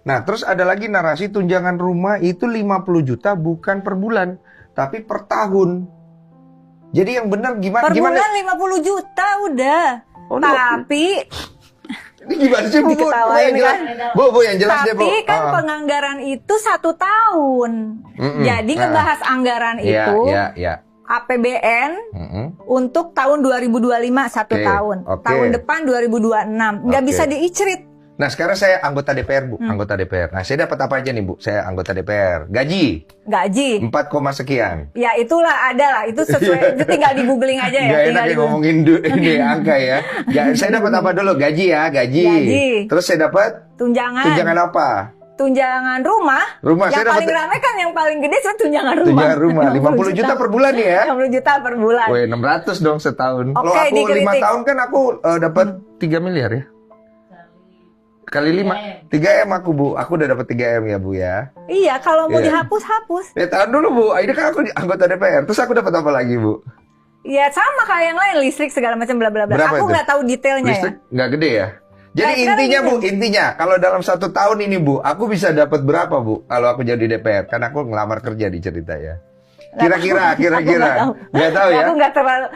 Nah, terus ada lagi narasi tunjangan rumah itu 50 juta bukan per bulan, tapi per tahun. Jadi yang benar gimana? Per bulan 50 juta udah. Oh, tapi ini gimana sih, Bu? Diketawain kan? Bu, yang jelas deh, Bu. Tapi kan penganggaran itu 1 tahun. Jadi ngebahas anggaran itu APBN untuk tahun 2025 1 tahun. Tahun depan 2026. Nggak bisa diicrit. Nah, sekarang saya anggota DPR, Bu. Anggota DPR. Nah, saya dapat apa aja nih, Bu? Saya anggota DPR. Gaji. 4, sekian. Ya, itulah ada lah. Itu sesuai. Itu tinggal di googling aja ya. Gak enak ya ngomongin ini angka ya. Saya dapat apa dulu? Gaji ya, gaji. Terus saya dapat tunjangan. Tunjangan apa? Tunjangan rumah. Yang saya paling ramai kan yang paling gede itu tunjangan rumah. Tunjangan rumah 50 juta per bulan ya. 50 juta per bulan. Woi, 600 dong setahun. Kalau aku dikritik. 5 tahun kan aku dapat 3 miliar ya. Kali 5, 3M aku, Bu. Aku udah dapat 3M ya, Bu ya. Iya, kalau mau dihapus, hapus. Ya, tahan dulu, Bu. Ini kan aku anggota DPR. Terus aku dapat apa lagi, Bu? Ya, sama kayak yang lain, listrik segala macam bla bla bla. Aku nggak tahu detailnya listrik nggak gede ya? Jadi intinya, Bu, kalau dalam 1 tahun ini, Bu, aku bisa dapat berapa, Bu? Kalau aku jadi DPR, kan aku ngelamar kerja di cerita ya. Kira-kira. Nggak tahu ya? Aku nggak terlalu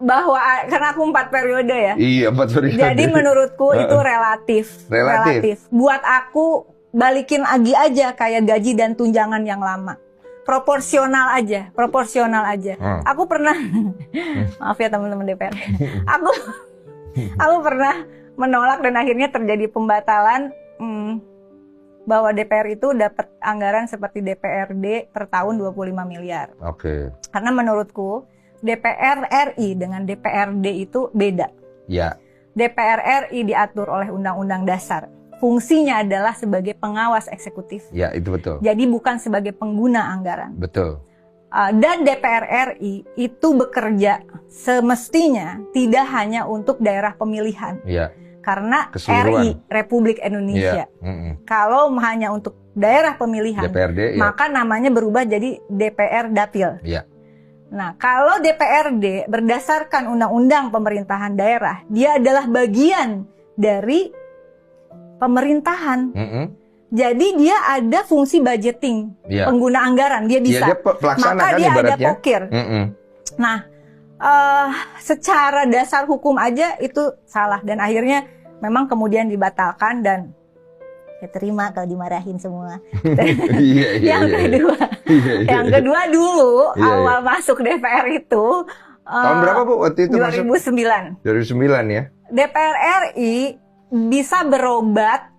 bahwa karena aku 4 periode ya. Iya, 4 periode. Jadi menurutku itu relatif. Buat aku balikin lagi aja kayak gaji dan tunjangan yang lama. Proporsional aja. Aku pernah maaf ya teman-teman DPR. Aku pernah menolak dan akhirnya terjadi pembatalan bahwa DPR itu dapat anggaran seperti DPRD per tahun 25 miliar. Karena menurutku DPR RI dengan DPRD itu beda. Ya. DPR RI diatur oleh Undang-Undang Dasar. Fungsinya adalah sebagai pengawas eksekutif. Ya, itu betul. Jadi bukan sebagai pengguna anggaran. Betul. Dan DPR RI itu bekerja semestinya tidak hanya untuk daerah pemilihan. Ya. Karena RI, Republik Indonesia. Kalau hanya untuk daerah pemilihan, DPRD, maka namanya berubah jadi DPR Dapil. Ya. Nah, kalau DPRD berdasarkan Undang-Undang Pemerintahan Daerah, dia adalah bagian dari pemerintahan. Jadi dia ada fungsi budgeting, pengguna anggaran, dia bisa. Maka dia ada pokir. Nah, secara dasar hukum aja itu salah dan akhirnya memang kemudian dibatalkan dan ya terima kalau dimarahin semua. Yang kedua dulu awal masuk DPR itu tahun berapa, Bu, waktu itu 2009. 2009 ya. DPR RI bisa berobat